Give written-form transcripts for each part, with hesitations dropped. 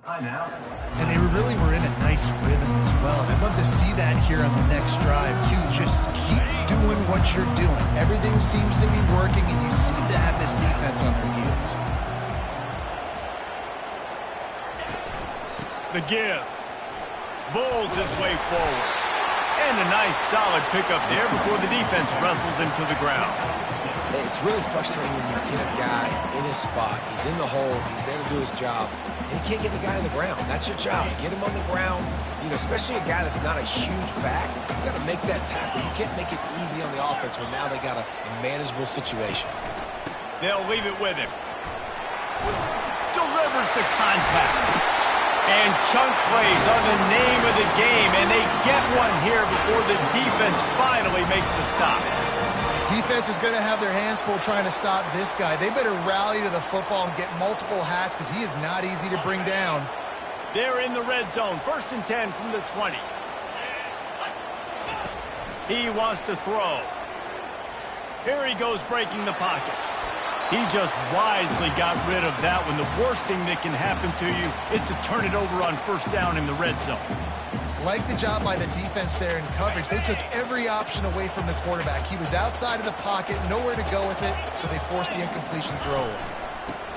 And they really were in a nice rhythm as well. And I'd love to see that here on the next drive, too. Just keep doing what you're doing. Everything seems to be working, and you seem to have this defense on their heels. The give. Bowls his way forward. And a nice solid pickup there before the defense wrestles him to the ground. It's really frustrating when you get a guy in his spot. He's in the hole. He's there to do his job. And you can't get the guy on the ground. That's your job. Get him on the ground. You know, especially a guy that's not a huge back. You got to make that tackle. You can't make it easy on the offense when now they got a manageable situation. They'll leave it with him. Delivers the contact. And chunk plays are the name of the game, and they get one here before the defense finally makes the stop. Defense is going to have their hands full trying to stop this guy. They better rally to the football and get multiple hats because he is not easy to bring down. They're in the red zone. 1st and 10 from the 20. He wants to throw. Here he goes breaking the pocket. He just wisely got rid of that one. The worst thing that can happen to you is to turn it over on 1st down in the red zone. Like the job by the defense there in coverage. They took every option away from the quarterback. He was outside of the pocket, nowhere to go with it, so they forced the incompletion throw.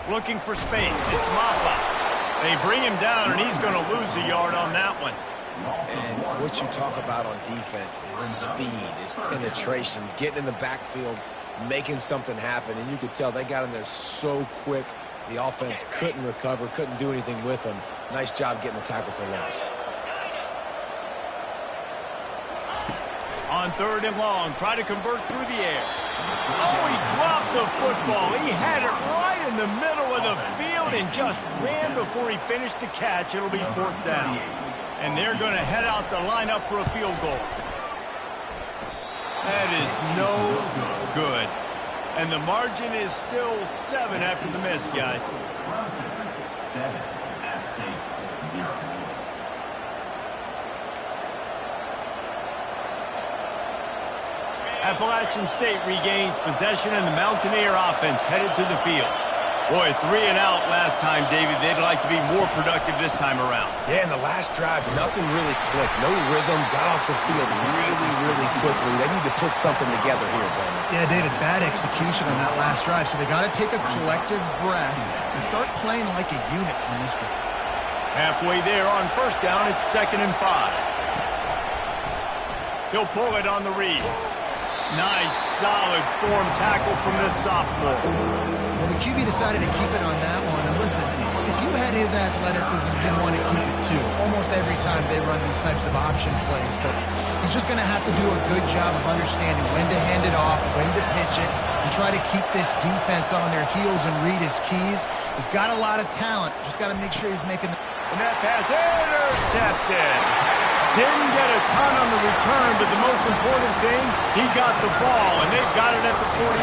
Looking for space. It's Maffa. They bring him down, and he's going to lose a yard on that one. And what you talk about on defense is speed, is penetration, getting in the backfield, making something happen. And you could tell they got in there so quick. The offense couldn't recover, couldn't do anything with them. Nice job getting the tackle for loss. On 3rd and long, try to convert through the air. Oh, he dropped the football. He had it right in the middle of the field and just ran before he finished the catch. It'll be 4th down. And they're going to head out the lineup for a field goal. That is no good. And the margin is still 7 after the miss, guys. 7, App State 0. Appalachian State regains possession, and the Mountaineer offense headed to the field. Boy, 3 and out last time, David. They'd like to be more productive this time around. Yeah, in the last drive, nothing really clicked. No rhythm, got off the field really quickly. They need to put something together here, Bowman. Yeah, David, bad execution on that last drive, so they got to take a collective breath and start playing like a unit on this one. Halfway there on 1st down, it's 2nd and 5. He'll pull it on the read. Nice, solid form tackle from this sophomore. Well, the QB decided to keep it on that one. And listen, if you had his athleticism, you'd want to keep it too. Almost every time they run these types of option plays. But he's just going to have to do a good job of understanding when to hand it off, when to pitch it, and try to keep this defense on their heels and read his keys. He's got a lot of talent. Just got to make sure he's making the... And that pass intercepted. Didn't get a ton on the return, but the most important thing, he got the ball, and they've got it at the 48.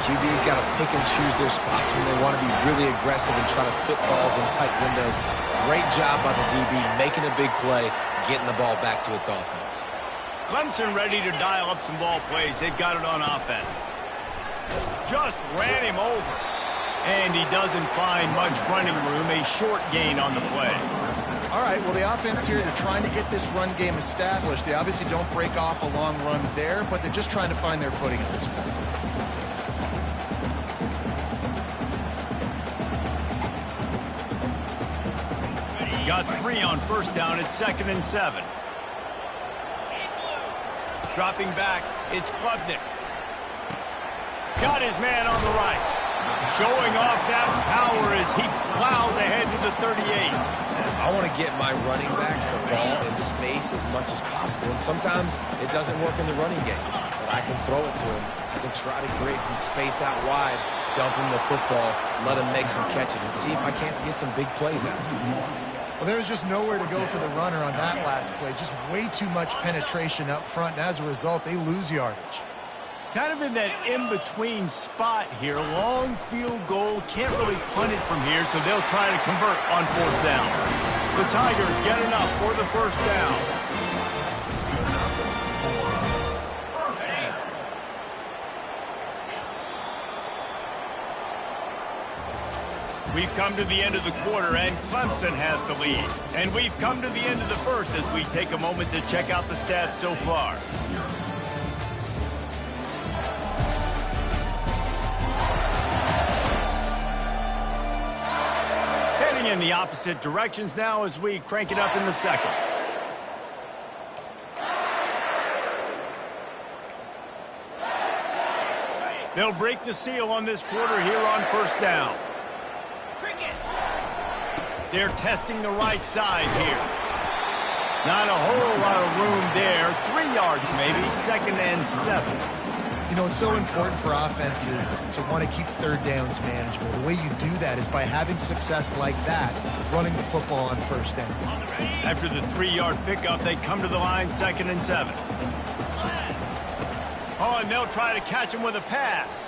QB's got to pick and choose their spots when they want to be really aggressive and try to fit balls in tight windows. Great job by the DB, making a big play, getting the ball back to its offense. Clemson ready to dial up some ball plays. They've got it on offense. Just ran him over. And he doesn't find much running room, a short gain on the play. All right, well, the offense here, they're trying to get this run game established. They obviously don't break off a long run there, but they're just trying to find their footing at this point. Got 3 on 1st down. It's 2nd and 7. Dropping back, it's Klubnik. Got his man on the right. Showing off that power as he plows ahead to the 38. I want to get my running backs the ball in space as much as possible. And sometimes it doesn't work in the running game. But I can throw it to him. I can try to create some space out wide, dump him the football, let him make some catches, and see if I can't get some big plays out of him. Well, there was just nowhere to go for the runner on that last play. Just way too much penetration up front. And as a result, they lose yardage. Kind of in that in-between spot here. Long field goal. Can't really punt it from here, so they'll try to convert on 4th down. The Tigers get enough for the 1st down. We've come to the end of the quarter, and Clemson has the lead. And we've come to the end of the first as we take a moment to check out the stats so far. Heading in the opposite directions now as we crank it up in the second. They'll break the seal on this quarter here on first down. They're testing the right side here. Not a whole lot of room there. 3 yards maybe, 2nd and 7. You know, it's so important for offenses to want to keep third downs manageable. The way you do that is by having success like that, running the football on first down. After the 3-yard pickup, they come to the line 2nd and 7. Oh, and they'll try to catch him with a pass.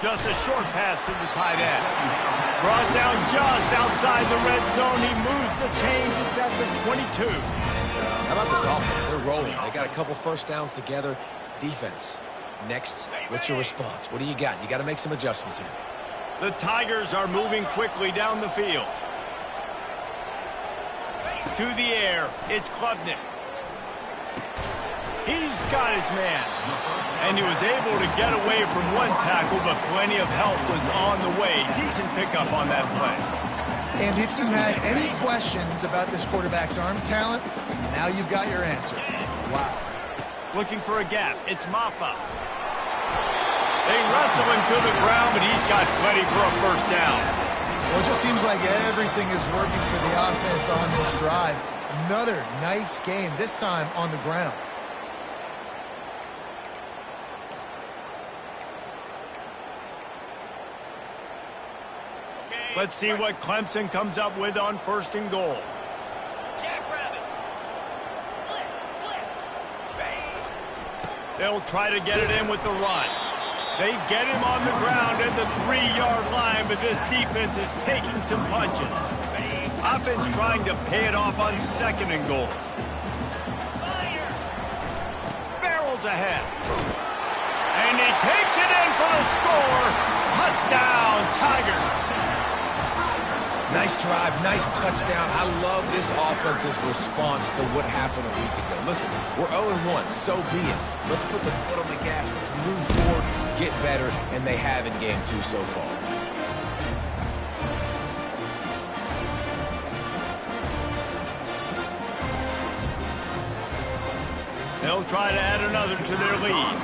Just a short pass to the tight end. Brought down just outside the red zone. He moves the chains. It's at the 22. How about this offense? They're rolling. They got a couple first downs together. Defense. Next, what's your response? What do you got? You got to make some adjustments here. The Tigers are moving quickly down the field. To the air, it's Klubnik. He's got his man. And he was able to get away from one tackle, but plenty of help was on the way. Decent pickup on that play. And if you had any questions about this quarterback's arm talent, now you've got your answer. Wow. Looking for a gap. It's Maffa. They wrestle him to the ground, but he's got plenty for a first down. Well, it just seems like everything is working for the offense on this drive. Another nice game, this time on the ground. Let's see what Clemson comes up with on 1st and goal. They'll try to get it in with the run. They get him on the ground at the 3-yard line, but this defense is taking some punches. Offense trying to pay it off on 2nd and goal. Barrels ahead. And he takes it in for the score. Touchdown, Tigers. Nice drive, nice touchdown. I love this offense's response to what happened a week ago. Listen, we're 0-1, so be it. Let's put the foot on the gas. Let's move forward, get better, and they have in game 2 so far. They'll try to add another to their lead.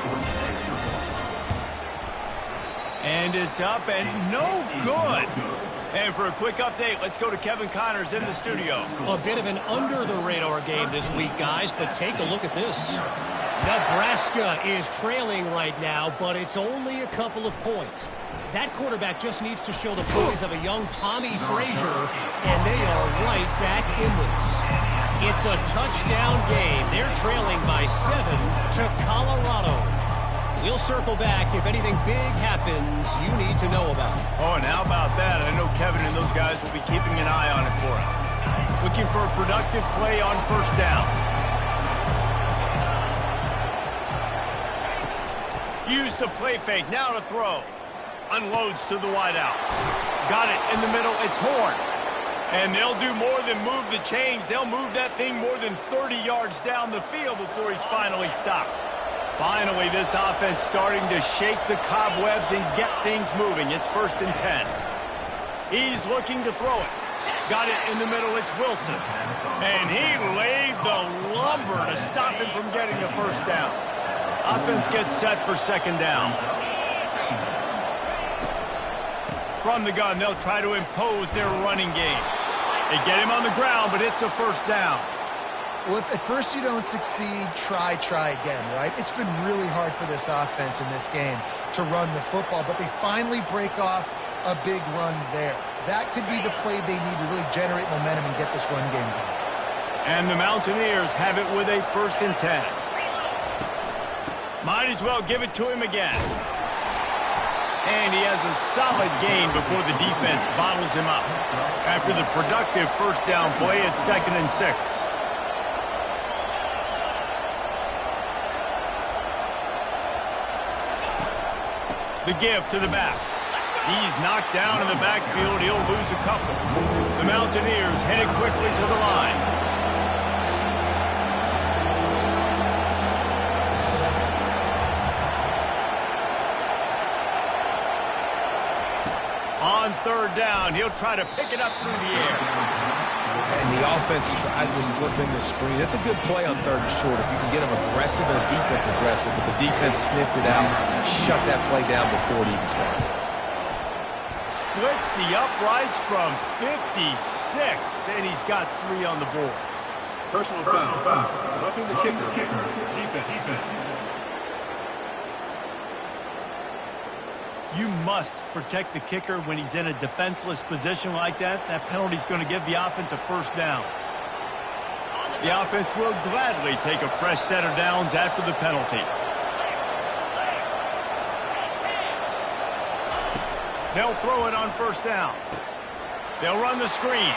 And it's up and no good. And for a quick update, let's go to Kevin Connors in the studio. A bit of an under-the-radar game this week, guys, but take a look at this. Nebraska is trailing right now, but it's only a couple of points. That quarterback just needs to show the poise of a young Tommy Frazier, and they are right back in this. It's a touchdown game. They're trailing by 7 to Colorado. We'll circle back if anything big happens you need to know about. Oh, and how about that? I know Kevin and those guys will be keeping an eye on it for us. Looking for a productive play on first down. Use the play fake. Now to throw. Unloads to the wideout. Got it in the middle. It's Horn. And they'll do more than move the chains. They'll move that thing more than 30 yards down the field before he's finally stopped. Finally, this offense starting to shake the cobwebs and get things moving. It's 1st and 10. He's looking to throw it. Got it in the middle. It's Wilson. And he laid the lumber to stop him from getting the first down. Offense gets set for 2nd down. From the gun, they'll try to impose their running game. They get him on the ground, but it's a first down. Well, if at first you don't succeed, try again, right? It's been really hard for this offense in this game to run the football, but they finally break off a big run there. That could be the play they need to really generate momentum and get this run game going. And the Mountaineers have it with a 1st and 10. Might as well give it to him again. And he has a solid gain before the defense bottles him up. After the productive first down play, it's 2nd and 6. The give to the back. He's knocked down in the backfield. He'll lose a couple. The Mountaineers headed quickly to the line. On third down, he'll try to pick it up through the air. And the offense tries to slip in the screen. That's a good play on third and short if you can get them aggressive and the defense aggressive. But the defense sniffed it out, shut that play down before it even started. Splits the uprights from 56, and he's got 3 on the board. Personal foul. Roughing the kicker. Defense. You must protect the kicker when he's in a defenseless position like that. That penalty is going to give the offense a first down. The offense will gladly take a fresh set of downs after the penalty. They'll throw it on first down. They'll run the screen.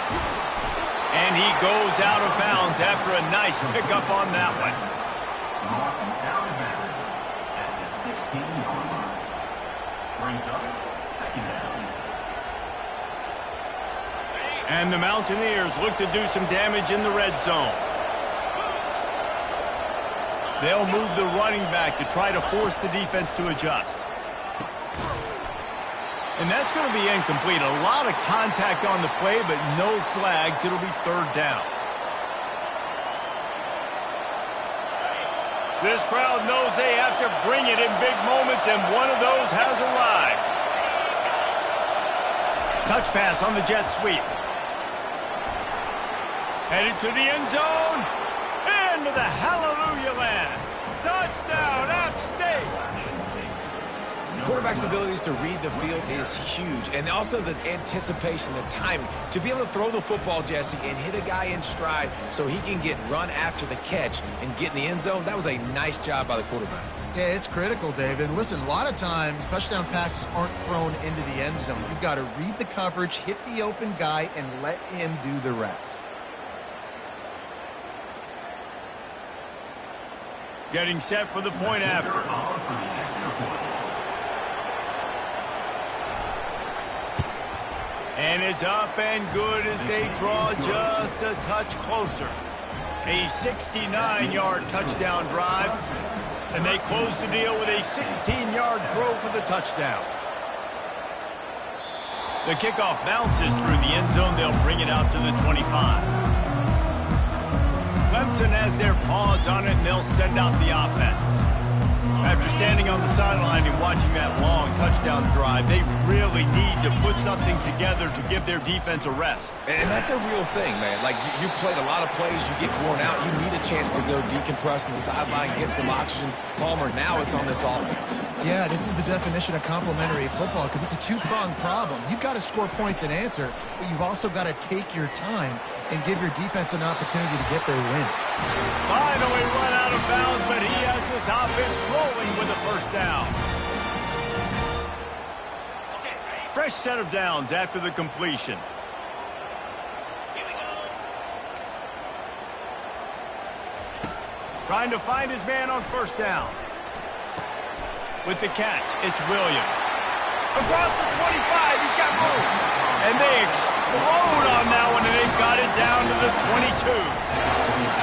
And he goes out of bounds after a nice pickup on that one. Out of bounds at the 16-yard line. Brings up second down. And the Mountaineers look to do some damage in the red zone. They'll move the running back to try to force the defense to adjust. And that's going to be incomplete. A lot of contact on the play, but no flags. It'll be third down. This crowd knows they have to bring it in big moments, and one of those has arrived. Touch pass on the jet sweep. Headed to the end zone. Into the hallelujah land. Touchdown, App State. Quarterback's abilities to read the field is huge. And also the anticipation, the timing. To be able to throw the football, Jesse, and hit a guy in stride so he can get run after the catch and get in the end zone, that was a nice job by the quarterback. Yeah, it's critical, David. Listen, a lot of times touchdown passes aren't thrown into the end zone. You've got to read the coverage, hit the open guy, and let him do the rest. Getting set for the point after. And it's up and good as they draw just a touch closer. A 69-yard touchdown drive. And they close the deal with a 16-yard throw for the touchdown. The kickoff bounces through the end zone. They'll bring it out to the 25. Clemson has their paws on it, and they'll send out the offense. After standing on the sideline and watching that long touchdown drive, they really need to put something together to give their defense a rest. And that's a real thing, man. Like, you played a lot of plays, you get worn out, you need a chance to go decompress on the sideline, get some oxygen. Palmer, now it's on this offense. Yeah, this is the definition of complementary football because it's a two-pronged problem. You've got to score points and answer, but you've also got to take your time and give your defense an opportunity to get their win. Finally run out of bounds, but he has this offense rolling with a first down. Fresh set of downs after the completion. Trying to find his man on first down. With the catch, it's Williams. Across the 25, he's got room. And they explode on that one, and they've got it down to the 22.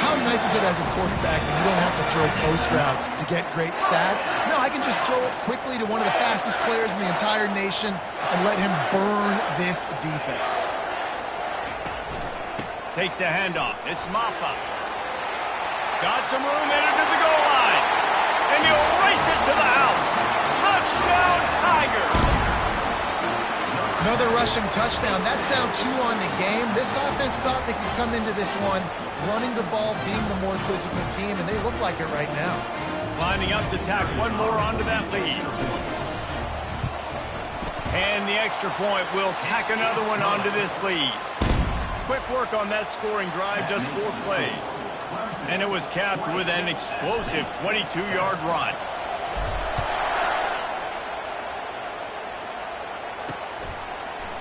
How nice is it as a quarterback when you don't have to throw post routes to get great stats? No, I can just throw it quickly to one of the fastest players in the entire nation and let him burn this defense. Takes the handoff. It's Maffa. Got some room headed to the goal line. And he'll race it to the house. Touchdown, Tigers. Another rushing touchdown. That's now 2 on the game. This offense thought they could come into this one running the ball, being the more physical team, and they look like it right now. Lining up to tack one more onto that lead. And the extra point will tack another one onto this lead. Quick work on that scoring drive, just 4 plays. And it was capped with an explosive 22-yard run.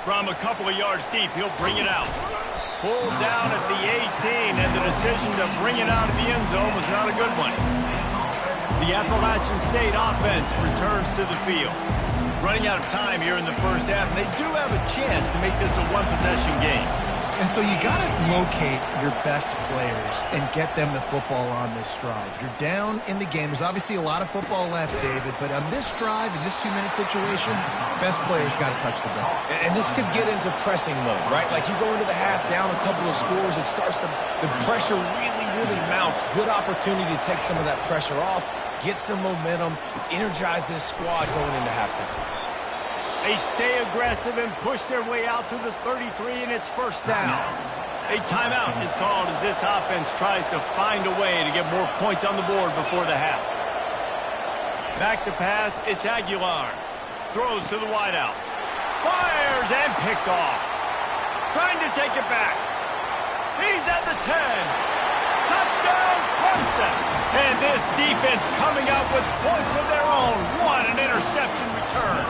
From a couple of yards deep, he'll bring it out. Pulled down at the 18, and the decision to bring it out of the end zone was not a good one. The Appalachian State offense returns to the field. Running out of time here in the first half, and they do have a chance to make this a one-possession game. And so you got to locate your best players and get them the football on this drive. You're down in the game. There's obviously a lot of football left, David, but on this drive, in this 2-minute situation, best players got to touch the ball. And this could get into pressing mode, right? Like you go into the half down a couple of scores, it starts to, the pressure really mounts. Good opportunity to take some of that pressure off, get some momentum, energize this squad going into halftime. They stay aggressive and push their way out to the 33, and it's first down. A timeout is called as this offense tries to find a way to get more points on the board before the half. Back to pass, it's Aguilar. Throws to the wideout. Fires and picked off. Trying to take it back. He's at the 10. Touchdown, Clemson. And this defense coming out with points of their own. What an interception return.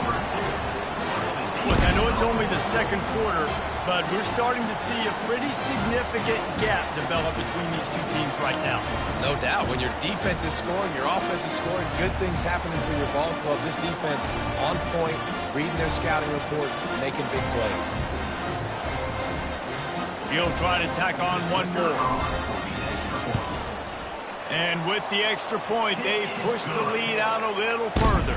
Look, I know it's only the second quarter, but we're starting to see a pretty significant gap develop between these two teams right now. No doubt. When your defense is scoring, your offense is scoring, good things happening for your ball club. This defense on point, reading their scouting report, making big plays. He'll try to tack on one more. And with the extra point, they push the lead out a little further.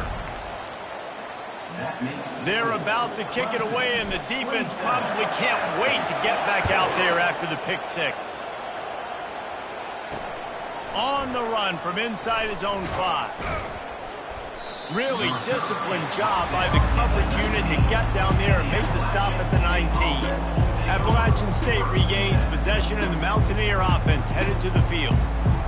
They're about to kick it away, and the defense probably can't wait to get back out there after the pick six. On the run from inside his own 5. Really disciplined job by the coverage unit to get down there and make the stop at the 19. Appalachian State regains possession, and the Mountaineer offense headed to the field.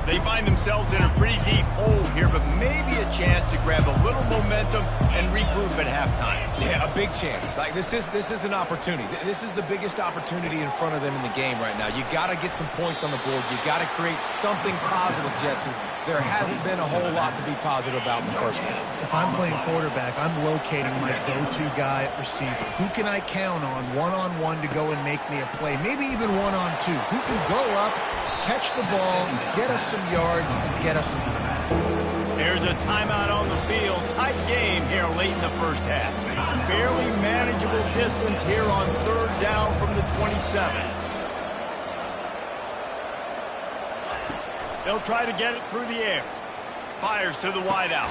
They find themselves in a pretty deep hole here, but maybe a chance to grab a little momentum and regroup at halftime. Yeah, a big chance. Like this is an opportunity. This is the biggest opportunity in front of them in the game right now. You got to get some points on the board. You got to create something positive, Jesse. There hasn't been a whole lot to be positive about in the first half. If I'm playing quarterback, I'm locating my go-to guy at receiver. Who can I count on one-on-one to go and make me a play? Maybe even one-on-two. Who can go up, catch the ball, get us some yards, and get us some points. There's a timeout on the field. Tight game here late in the first half. Fairly manageable distance here on third down from the 27. They'll try to get it through the air. Fires to the wideout.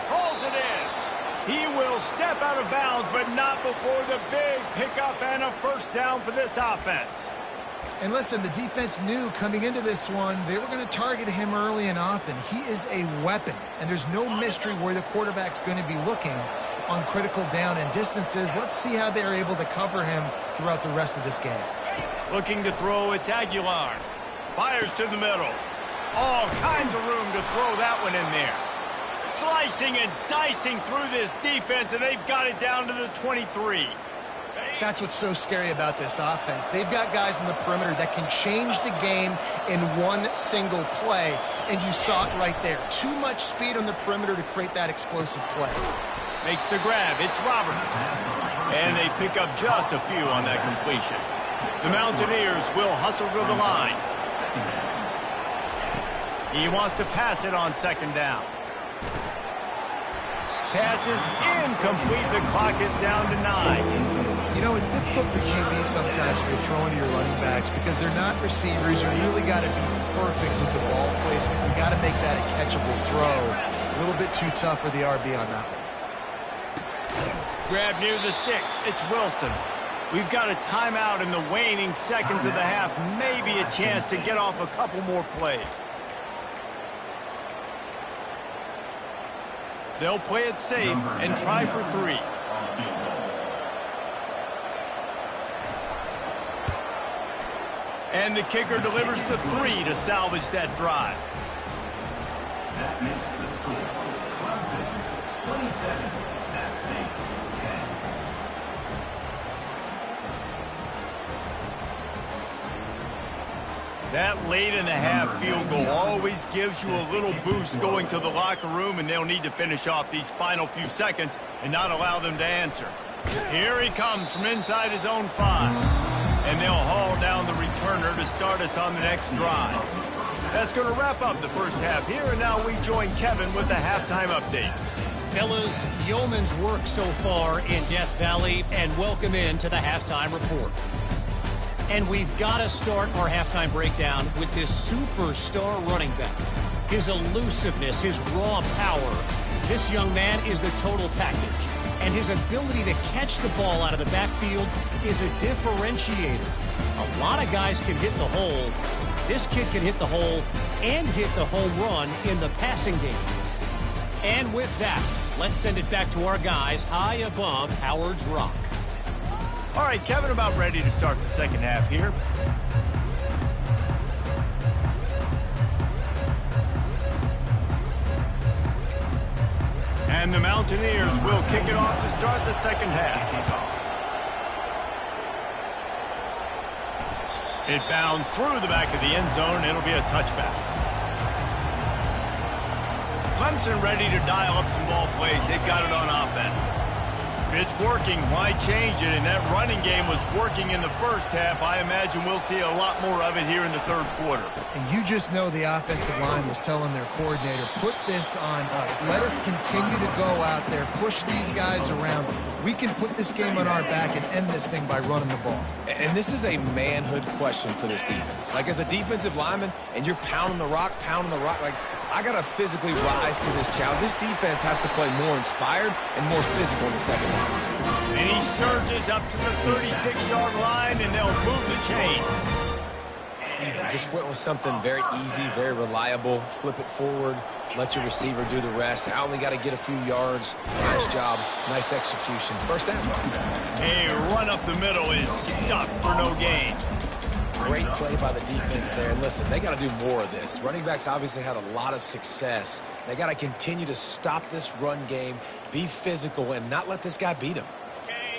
Hauls it in. He will step out of bounds, but not before the big pickup and a first down for this offense. And listen, the defense knew coming into this one, they were going to target him early and often. He is a weapon, and there's no mystery where the quarterback's going to be looking on critical down and distances. Let's see how they're able to cover him throughout the rest of this game. Looking to throw, it's Aguilar. Fires to the middle. All kinds of room to throw that one in there. Slicing and dicing through this defense, and they've got it down to the 23. That's what's so scary about this offense. They've got guys in the perimeter that can change the game in one single play, and you saw it right there. Too much speed on the perimeter to create that explosive play. Makes the grab. It's Roberts. And they pick up just a few on that completion. The Mountaineers will hustle to the line. He wants to pass it on second down. Pass is incomplete. The clock is down to 9. You know, it's difficult for QBs sometimes when you're throwing to your running backs because they're not receivers. You really got to be perfect with the ball placement. You got to make that a catchable throw. A little bit too tough for the RB on that one. Grab near the sticks. It's Wilson. We've got a timeout in the waning seconds of the half. Maybe a chance to get off a couple more plays. They'll play it safe and try for 3. And the kicker delivers the 3 to salvage that drive. That makes the score. Clemson 27. That's 10. That late in the half field goal always gives you a little boost going to the locker room, and they'll need to finish off these final few seconds and not allow them to answer. Here he comes from inside his own 5. And they'll haul down the returner to start us on the next drive. That's going to wrap up the first half here, and now we join Kevin with the halftime update. Fellas, yeoman's work so far in Death Valley, and welcome into the halftime report. And we've got to start our halftime breakdown with this superstar running back. His elusiveness, his raw power. This young man is the total package. And his ability to catch the ball out of the backfield is a differentiator. A lot of guys can hit the hole. This kid can hit the hole and hit the home run in the passing game. And with that, let's send it back to our guys high above Howard's Rock. All right, Kevin, about ready to start the second half here. And the Mountaineers will kick it off to start the second half. It bounds through the back of the end zone. It'll be a touchback. Clemson ready to dial up some ball plays. They've got it on offense. If it's working, why change it? And that running game was working in the first half. I imagine we'll see a lot more of it here in the third quarter. And you just know the offensive line was telling their coordinator, put this on us. Let us continue to go out there, push these guys around. We can put this game on our back and end this thing by running the ball. And this is a manhood question for this defense. Like, as a defensive lineman, and you're pounding the rock, like, I got to physically rise to this challenge. This defense has to play more inspired and more physical in the second half. And he surges up to the 36-yard line, and they'll move the chain. Just went with something very easy, very reliable. Flip it forward. Let your receiver do the rest. I only got to get a few yards. Nice job. Nice execution. First down. A run up the middle is stuffed for no gain. Great play by the defense there. And listen, they got to do more of this. Running backs obviously had a lot of success. They got to continue to stop this run game, be physical, and not let this guy beat them.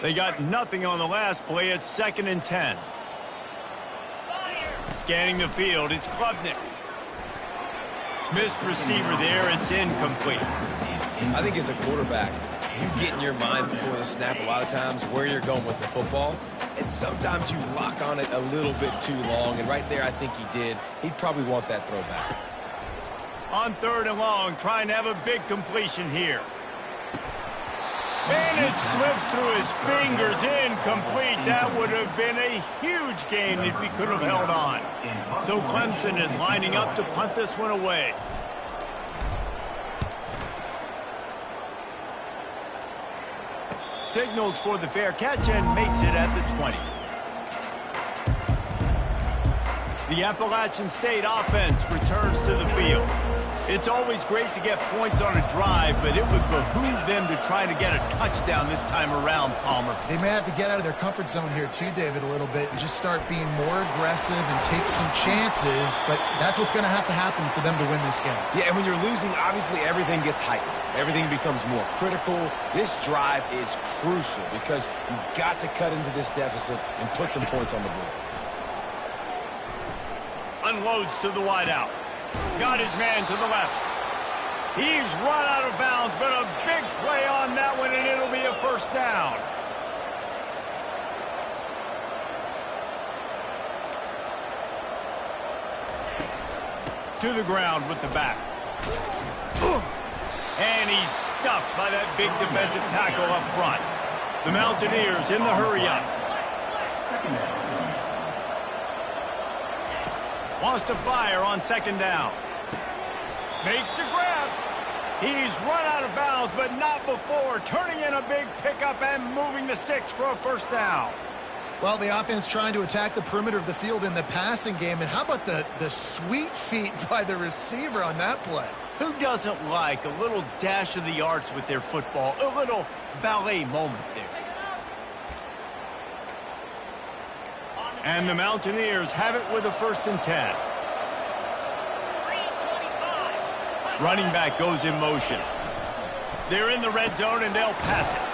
They got nothing on the last play. It's 2nd and 10. Scanning the field, it's Klubnik. Missed receiver there, it's incomplete. I think as a quarterback, you get in your mind before the snap a lot of times where you're going with the football. And sometimes you lock on it a little bit too long. And right there, I think he did. He'd probably want that throwback. On 3rd and long, trying to have a big completion here. And it slips through his fingers, incomplete. That would have been a huge gain if he could have held on. So Clemson is lining up to punt this one away. Signals for the fair catch and makes it at the 20. The Appalachian State offense returns to the field. It's always great to get points on a drive, but it would behoove them to try to get a touchdown this time around, Palmer. They may have to get out of their comfort zone here too, David, a little bit and just start being more aggressive and take some chances, but that's what's going to happen for them to win this game. Yeah, and when you're losing, obviously everything gets heightened. Everything becomes more critical. This drive is crucial because you've got to cut into this deficit and put some points on the board. Unloads to the wideout. Got his man to the left. He's run out of bounds, but a big play on that one, and it'll be a first down. To the ground with the back. And he's stuffed by that big defensive tackle up front. The Mountaineers in the hurry-up. Wants to fire on 2nd down. Makes the grab. He's run out of bounds, but not before. Turning in a big pickup and moving the sticks for a first down. Well, the offense trying to attack the perimeter of the field in the passing game. And how about the sweet feet by the receiver on that play? Who doesn't like a little dash of the arts with their football? A little ballet moment there. And the Mountaineers have it with a 1st and 10. Running back goes in motion. They're in the red zone, and they'll pass it.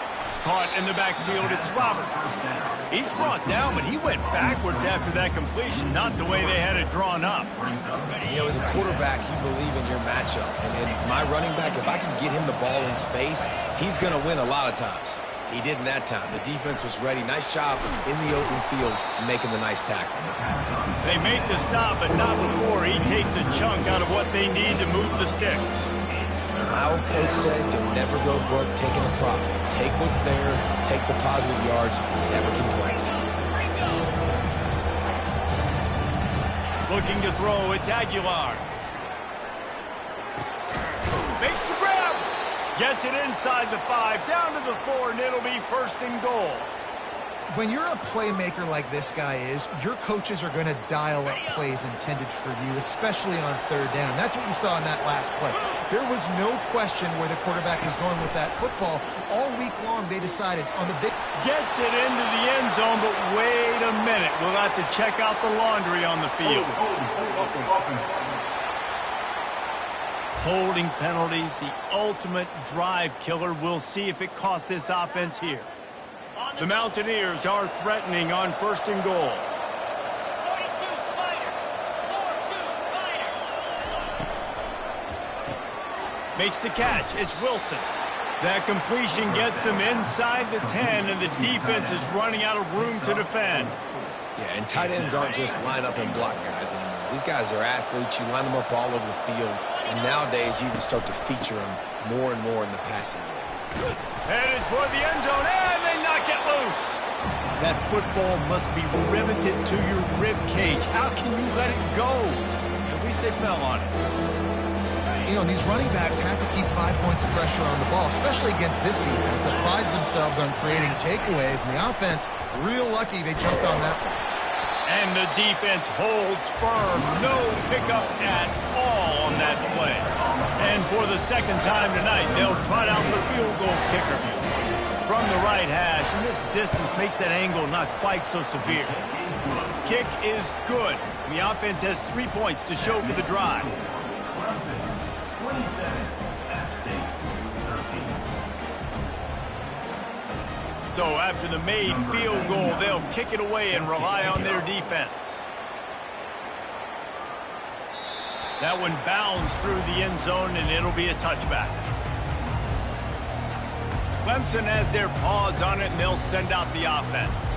Caught in the backfield, it's Roberts. He's brought down, but he went backwards after that completion, not the way they had it drawn up. You know, as a quarterback, you believe in your matchup. And in my running back, if I can get him the ball in space, he's going to win a lot of times. He did in that time. The defense was ready. Nice job in the open field making the nice tackle. They make the stop, but not before he takes a chunk out of what they need to move the sticks. My old coach said you'll never go broke taking a profit. Take what's there, take the positive yards, and never complain. Looking to throw, it's Aguilar. Makes the grab. Gets it inside the 5, down to the 4, and it'll be 1st and goal. When you're a playmaker like this guy is, your coaches are going to dial up plays intended for you, especially on 3rd down. That's what you saw in that last play. There was no question where the quarterback was going with that football. All week long, they decided on the big... Gets it into the end zone, but wait a minute. We'll have to check out the laundry on the field. Holding penalties, the ultimate drive killer. We'll see if it costs this offense here. The Mountaineers are threatening on 1st and goal. 42 Spider. 4-2 Spider. Makes the catch. It's Wilson. That completion gets them inside the 10, and the defense is running out of room to defend. Yeah, and tight ends aren't just line up and block guys anymore. These guys are athletes. You line them up all over the field. And nowadays, you can start to feature them more and more in the passing game. Headed toward the end zone, and they knock it loose. That football must be riveted to your rib cage. How can you let it go? At least they fell on it. You know, these running backs have to keep 5 points of pressure on the ball, especially against this defense that prides themselves on creating takeaways. And the offense, real lucky they jumped on that one. And the defense holds firm. No pickup at all on that play. And for the 2nd time tonight, they'll trot out the field goal kicker. From the right hash, and this distance makes that angle not quite so severe. Kick is good. The offense has 3 points to show for the drive. Clemson, 27. App State, 13. So after the made field goal, they'll kick it away and rely on their defense. That one bounds through the end zone, and it'll be a touchback. Clemson has their paws on it, and they'll send out the offense.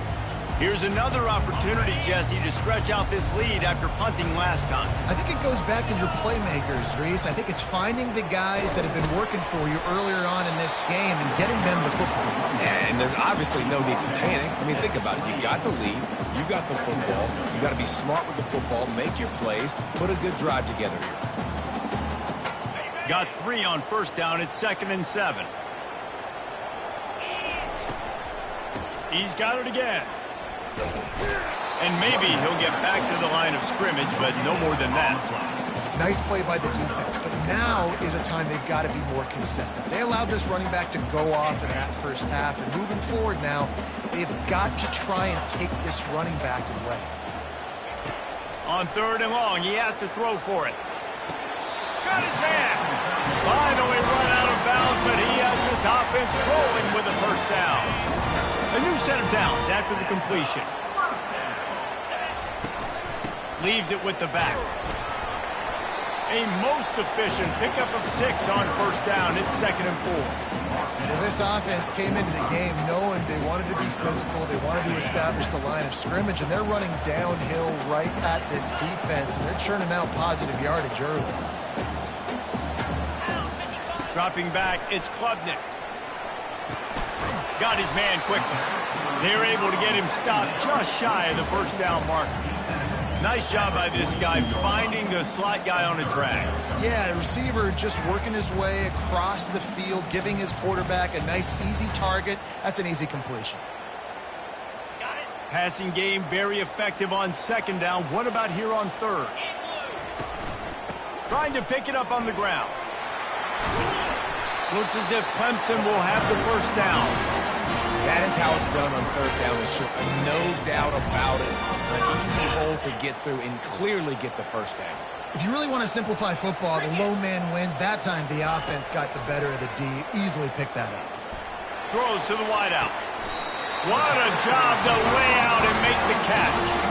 Here's another opportunity, Jesse, to stretch out this lead after punting last time. I think it goes back to your playmakers, Reese. I think it's finding the guys that have been working for you earlier on in this game and getting them the football. Yeah, and there's obviously no need to panic. I mean, think about it. You got the lead. You got the football. You got to be smart with the football, make your plays, put a good drive together here. Got 3 on 1st down. It's 2nd and 7. He's got it again. And maybe he'll get back to the line of scrimmage, but no more than that. Nice play by the defense, but now is a time they've got to be more consistent. They allowed this running back to go off in that 1st half, and moving forward now, they've got to try and take this running back away. On 3rd and long, he has to throw for it. Got his man. Finally run out of bounds, but he has this offense rolling with a 1st down. A new set of downs after the completion. Leaves it with the back. A most efficient pickup of 6 on 1st down. It's 2nd and 4. Well, this offense came into the game knowing they wanted to be physical. They wanted to establish the line of scrimmage, and they're running downhill right at this defense, and they're churning out positive yardage early. Dropping back, it's Klubnik. Got his man quickly. They're able to get him stopped just shy of the 1st down marker. Nice job by this guy finding the slot guy on a drag. Yeah, the receiver just working his way across the field, giving his quarterback a nice, easy target. That's an easy completion. Passing game very effective on 2nd down. What about here on 3rd? Trying to pick it up on the ground. Looks as if Clemson will have the 1st down. That is how it's done on 3rd down and short. No doubt about it. An easy hole to get through and clearly get the 1st down. If you really want to simplify football, the low man wins. That time the offense got the better of the D. Easily picked that up. Throws to the wideout. What a job to lay out and make the catch.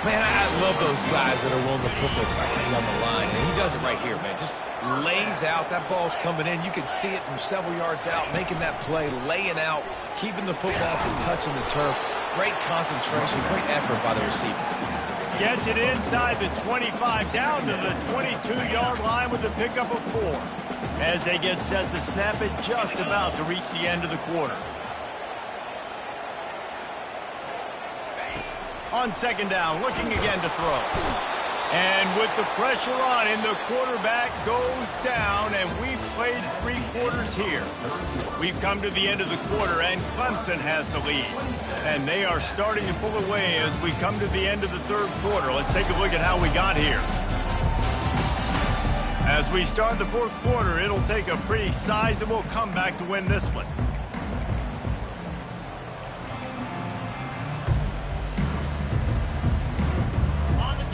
Man, I love those guys that are willing to put their body on the line. And he does it right here, man. Just lays out. That ball's coming in. You can see it from several yards out, making that play, laying out, keeping the football from touching the turf. Great concentration, great effort by the receiver. Gets it inside the 25, down to the 22-yard line with a pickup of 4. as they get set to snap it, just about to reach the end of the quarter. On second down, looking again to throw. And with the pressure on him, the quarterback goes down, and we've played 3 quarters here. We've come to the end of the quarter, and Clemson has the lead. And they are starting to pull away as we come to the end of the 3rd quarter. Let's take a look at how we got here. As we start the 4th quarter, it'll take a pretty sizable comeback to win this one.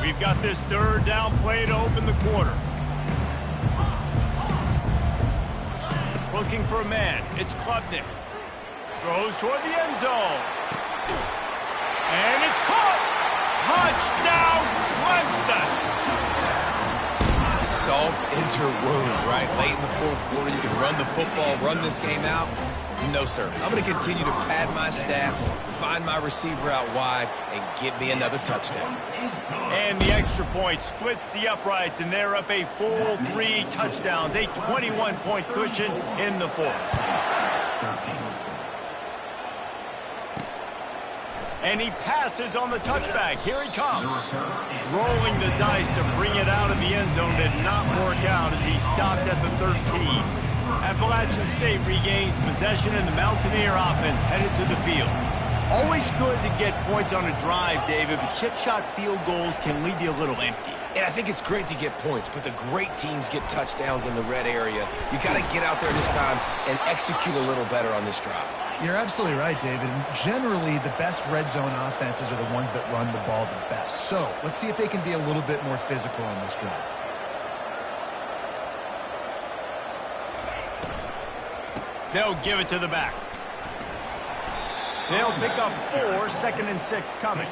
We've got this 3rd down play to open the quarter. Looking for a man. It's Klubnik. Throws toward the end zone. And it's caught. Touchdown, Clemson. Salt into wound, right? Late in the 4th quarter, you can run the football, run this game out. No, sir. I'm going to continue to pad my stats, find my receiver out wide, and get me another touchdown. And the extra point splits the uprights, and they're up a full 3 touchdowns, a 21-point cushion in the 4th. And he passes on the touchback. Here he comes. Rolling the dice to bring it out of the end zone did not work out as he stopped at the 13. Appalachian State regains possession, and the Mountaineer offense headed to the field. Always good to get points on a drive, David, but chip shot field goals can leave you a little empty. And I think it's great to get points, but the great teams get touchdowns in the red area. You got to get out there this time and execute a little better on this drive. You're absolutely right, David. And generally, the best red zone offenses are the ones that run the ball the best. So let's see if they can be a little bit more physical on this drive. They'll give it to the back. They'll pick up 4, 2nd and 6 coming.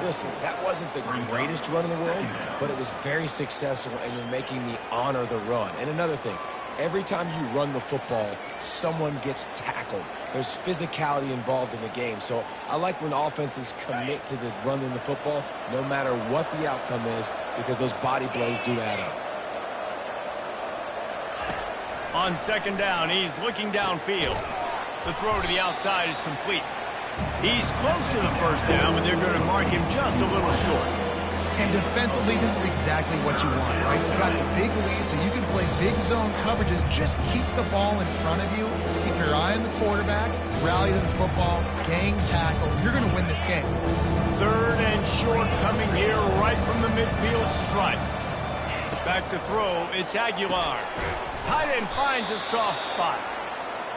Listen, that wasn't the greatest run in the world, but it was very successful, and you're making me honor the run. And another thing, every time you run the football, someone gets tackled. There's physicality involved in the game. So I like when offenses commit to the running the football, no matter what the outcome is, because those body blows do add up. On second down, he's looking downfield. The throw to the outside is complete. He's close to the 1st down, but they're going to mark him just a little short. And defensively, this is exactly what you want, right? You've got the big lead, so you can play big zone coverages. Just keep the ball in front of you. Keep your eye on the quarterback. Rally to the football. Gang tackle. You're going to win this game. 3rd and short coming here right from the midfield stripe. Back to throw. It's Aguilar. Tight end finds a soft spot.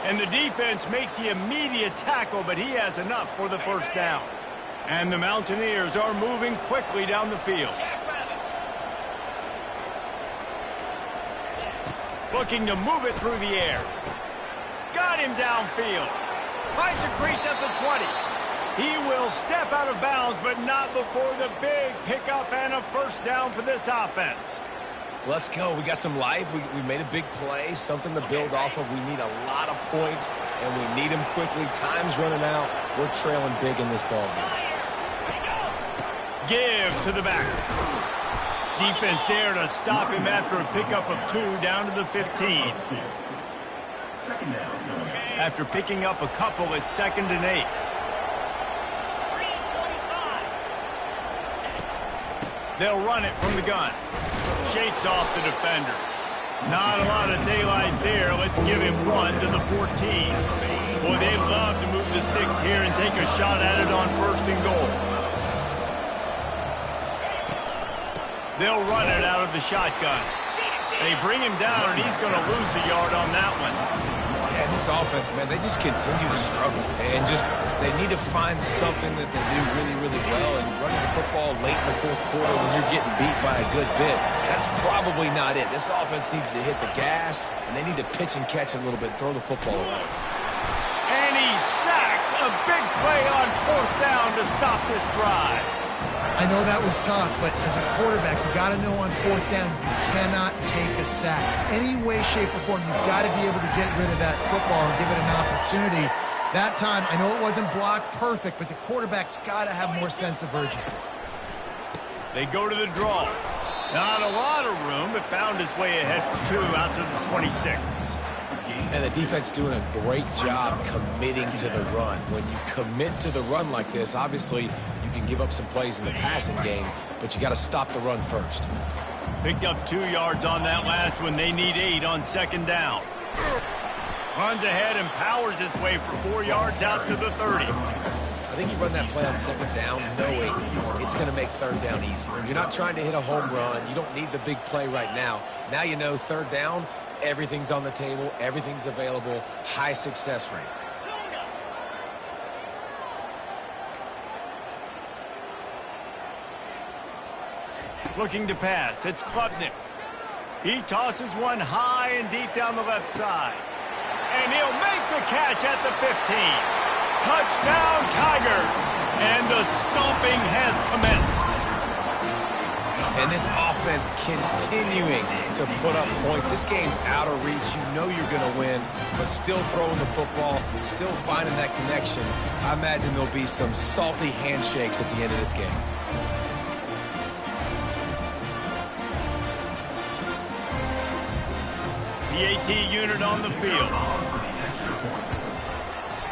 And the defense makes the immediate tackle, but he has enough for the 1st down. And the Mountaineers are moving quickly down the field. Looking to move it through the air. Got him downfield. Finds a crease at the 20. He will step out of bounds, but not before the big pickup and a 1st down for this offense. Let's go. We got some life. We made a big play, something to build off of. We need a lot of points, and we need them quickly. Time's running out. We're trailing big in this ball game. Give to the back. Defense there to stop him after a pickup of 2 down to the 15. After picking up a couple, it's 2nd and 8. They'll run it from the gun. Shakes off the defender. Not a lot of daylight there. Let's give him 1 to the 14. Boy, they love to move the sticks here and take a shot at it on 1st and goal. They'll run it out of the shotgun. They bring him down, and he's going to lose a yard on that one. Yeah, this offense, man, they just continue to struggle. And they need to find something that they do really, really well. And running the football late in the 4th quarter when you're getting beat by a good bit, that's probably not it. This offense needs to hit the gas, and they need to pitch and catch a little bit, throw the football away. And he's sacked. A big play on 4th down to stop this drive. I know that was tough, but as a quarterback, you got to know on 4th down, you cannot take a sack. Any way, shape, or form, you've got to be able to get rid of that football and give it an opportunity. That time, I know it wasn't blocked perfect, but the quarterback's got to have more sense of urgency. They go to the draw. Not a lot of room, but found his way ahead for 2 out to the 26. And the defense doing a great job committing to the run. When you commit to the run like this, obviously you can give up some plays in the passing game, but you got to stop the run first. Picked up 2 yards on that last one. They need 8 on 2nd down. Runs ahead and powers his way for 4 yards out to the 30. I think you run that play on 2nd down knowing it's going to make 3rd down easier. You're not trying to hit a home run. You don't need the big play right now. Now you know 3rd down, everything's on the table, everything's available, high success rate. Looking to pass. It's Klubnik. He tosses one high and deep down the left side. And he'll make the catch at the 15. Touchdown, Tigers! And the stomping has commenced. And this offense continuing to put up points. This game's out of reach. You know you're going to win, but still throwing the football, still finding that connection. I imagine there'll be some salty handshakes at the end of this game. The AT unit on the field.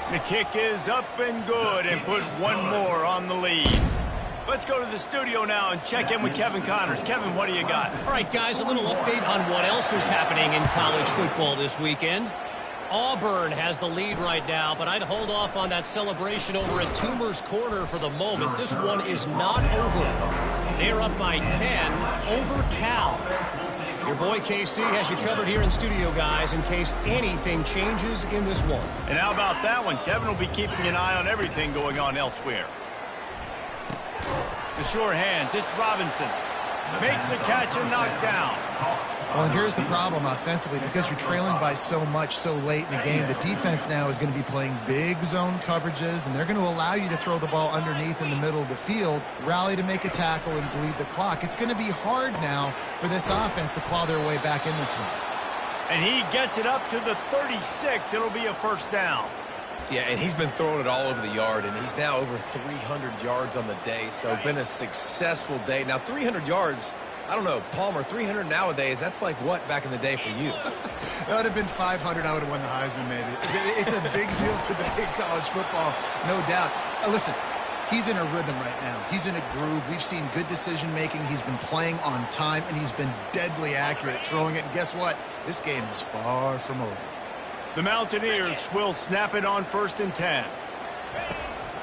The kick is up and good and put one more on the lead. Let's go to the studio now and check in with Kevin Connors. Kevin, what do you got? All right, guys, a little update on what else is happening in college football this weekend. Auburn has the lead right now, but I'd hold off on that celebration over at Toomer's Corner for the moment. This one is not over. They're up by 10 over Cal. Your boy KC has you covered here in studio, guys, in case anything changes in this one. And how about that one? Kevin will be keeping an eye on everything going on elsewhere. The sure hands, it's Robinson. Makes the catch and knocked down. Well, and here's the problem offensively. Because you're trailing by so much so late in the game, the defense now is going to be playing big zone coverages, and they're going to allow you to throw the ball underneath in the middle of the field, rally to make a tackle, and bleed the clock. It's going to be hard now for this offense to claw their way back in this one. And he gets it up to the 36. It'll be a 1st down. Yeah, and he's been throwing it all over the yard, and he's now over 300 yards on the day, so been a successful day. Now, 300 yards, I don't know, Palmer, 300 nowadays, that's like what back in the day for you? That would have been 500. I would have won the Heisman, maybe. It's a big deal today in college football, no doubt. Listen, he's in a rhythm right now. He's in a groove. We've seen good decision-making. He's been playing on time, and he's been deadly accurate throwing it. And guess what? This game is far from over. The Mountaineers will snap it on 1st and 10.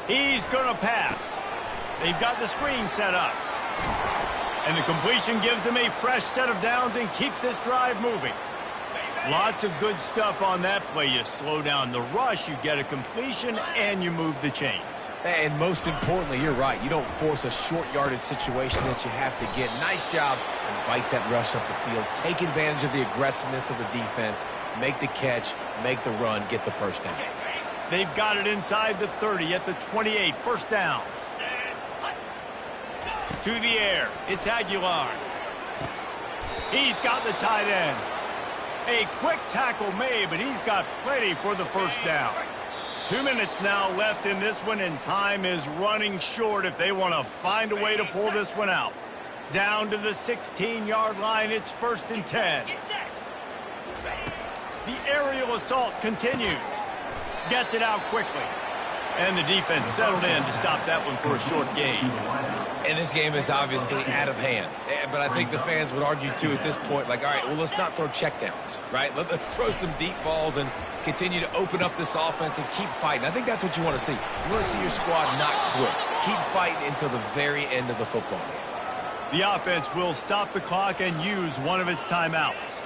He's going to pass. They've got the screen set up. And the completion gives them a fresh set of downs and keeps this drive moving. Lots of good stuff on that play. You slow down the rush, you get a completion, and you move the chains. And most importantly, you're right. You don't force a short yardage situation that you have to get. Nice job. Invite that rush up the field. Take advantage of the aggressiveness of the defense. Make the catch, make the run, get the 1st down. They've got it inside the 30 at the 28. 1st down. To the air. It's Aguilar. He's got the tight end. A quick tackle made, but he's got plenty for the 1st down. 2 minutes now left in this one, and time is running short if they want to find a way to pull this one out. Down to the 16-yard line, it's 1st and 10. The aerial assault continues. Gets it out quickly. And the defense settled in to stop that one for a short gain. And this game is obviously out of hand. But I think the fans would argue, too, at this point, like, all right, well, let's not throw checkdowns, right? Let's throw some deep balls and continue to open up this offense and keep fighting. I think that's what you want to see. You want to see your squad not quit. Keep fighting until the very end of the football game. The offense will stop the clock and use one of its timeouts.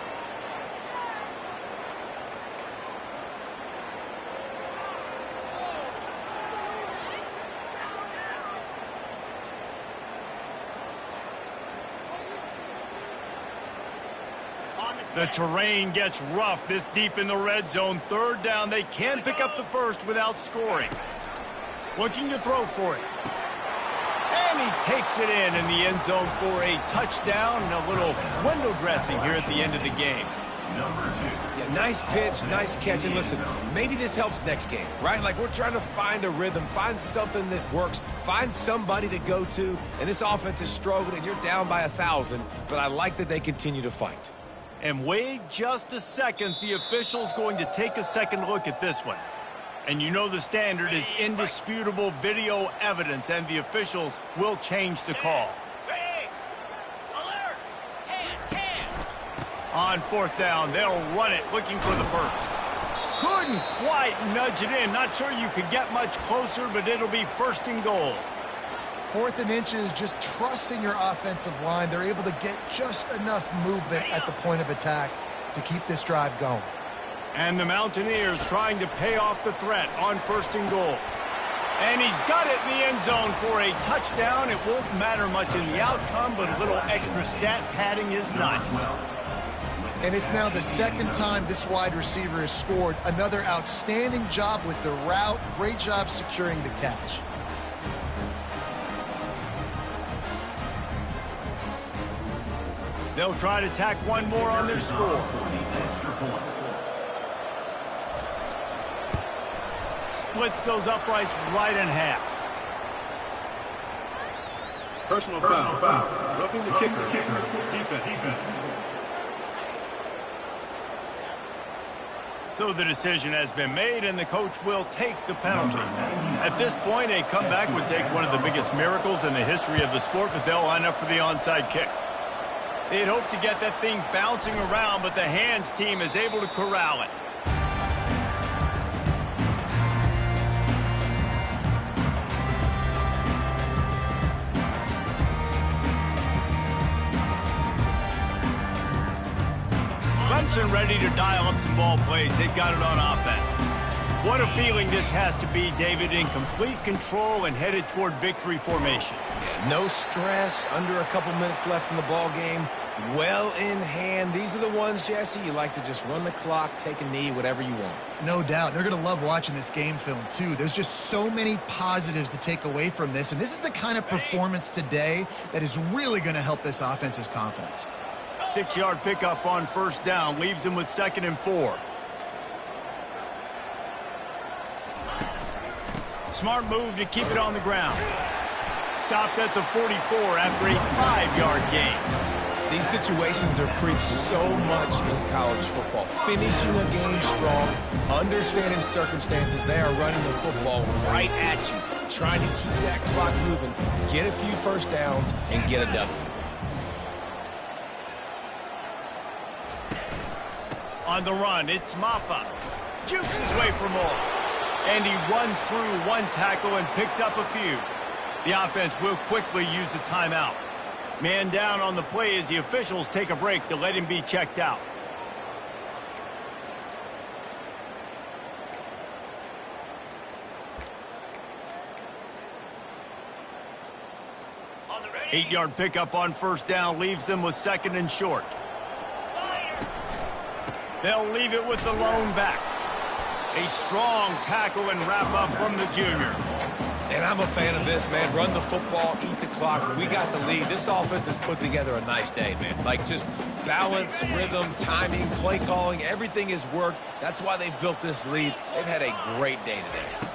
The terrain gets rough this deep in the red zone. 3rd down. They can pick up the 1st without scoring. Looking to throw for it. And he takes it in the end zone for a touchdown and a little window dressing here at the end of the game. Yeah, nice pitch, nice catch. And listen, maybe this helps next game, right? Like we're trying to find a rhythm, find something that works, find somebody to go to. And this offense is struggling, and you're down by 1,000. But I like that they continue to fight. And wait just a second. The official's going to take a second look at this one. And you know the standard is indisputable video evidence, and the officials will change the call. On fourth down, they'll run it, looking for the first. Couldn't quite nudge it in. Not sure you could get much closer, but it'll be first and goal. 4th and inches, just trusting your offensive line. They're able to get just enough movement at the point of attack to keep this drive going. And the Mountaineers trying to pay off the threat on first and goal. And he's got it in the end zone for a touchdown. It won't matter much in the outcome, but a little extra stat padding is nice. And it's now the 2nd time this wide receiver has scored. Another outstanding job with the route. Great job securing the catch. They'll try to tack one more on their score. Splits those uprights right in half. Personal foul. Roughing the kicker. Defense. So the decision has been made, and the coach will take the penalty. At this point, a comeback would take one of the biggest miracles in the history of the sport, but they'll line up for the onside kick. They'd hope to get that thing bouncing around, but the hands team is able to corral it. Clemson ready to dial up some ball plays. They've got it on offense. What a feeling this has to be, David, in complete control and headed toward victory formation. Yeah, no stress, under a couple minutes left in the ball game, well in hand. These are the ones, Jesse, you like to just run the clock, take a knee, whatever you want. No doubt. They're going to love watching this game film, too. There's just so many positives to take away from this, and this is the kind of performance today that is really going to help this offense's confidence. 6-yard pickup on first down leaves them with 2nd and 4. Smart move to keep it on the ground. Stopped at the 44 after a 5-yard gain. These situations are preached so much in college football. Finishing a game strong, understanding circumstances. They are running the football right at you, trying to keep that clock moving, get a few first downs, and get a W. On the run, it's Maffa. Jukes his way for more. And he runs through one tackle and picks up a few. The offense will quickly use a timeout. Man down on the play as the officials take a break to let him be checked out. On the ready. 8-yard pickup on first down leaves them with 2nd and short. They'll leave it with the lone back. A strong tackle and wrap up from the junior. And I'm a fan of this, man. Run the football, eat the clock. We got the lead. This offense has put together a nice day, man. Like just balance, rhythm, timing, play calling, everything has worked. That's why they've built this lead. They've had a great day today.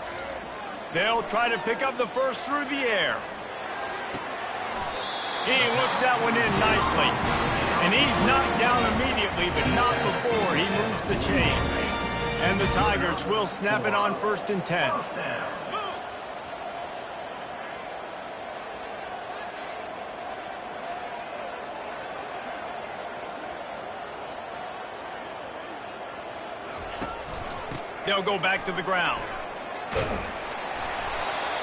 They'll try to pick up the first through the air. He looks that one in nicely. And he's knocked down immediately, but not before he moves the chain. And the Tigers will snap it on 1st and 10. They'll go back to the ground.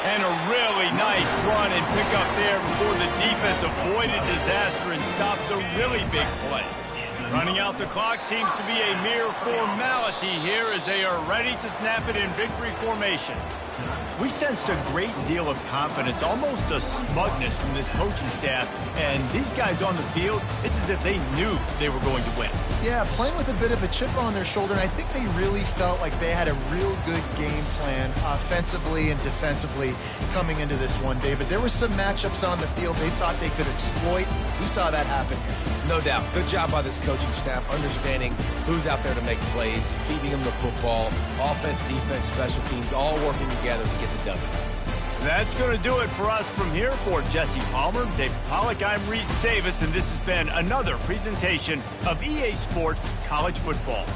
And a really nice run and pick up there before the defense avoided disaster and stopped the really big play. Running out the clock seems to be a mere formality here as they are ready to snap it in victory formation. We sensed a great deal of confidence, almost a smugness from this coaching staff. And these guys on the field, it's as if they knew they were going to win. Yeah, playing with a bit of a chip on their shoulder, and I think they really felt like they had a real good game plan offensively and defensively coming into this one, David. There were some matchups on the field they thought they could exploit. We saw that happen here. No doubt. Good job by this coach. coaching staff understanding who's out there to make plays, feeding them the football, offense, defense, special teams, all working together to get the W. That's going to do it for us from here. For Jesse Palmer, David Pollack, I'm Reese Davis, and this has been another presentation of EA Sports College Football.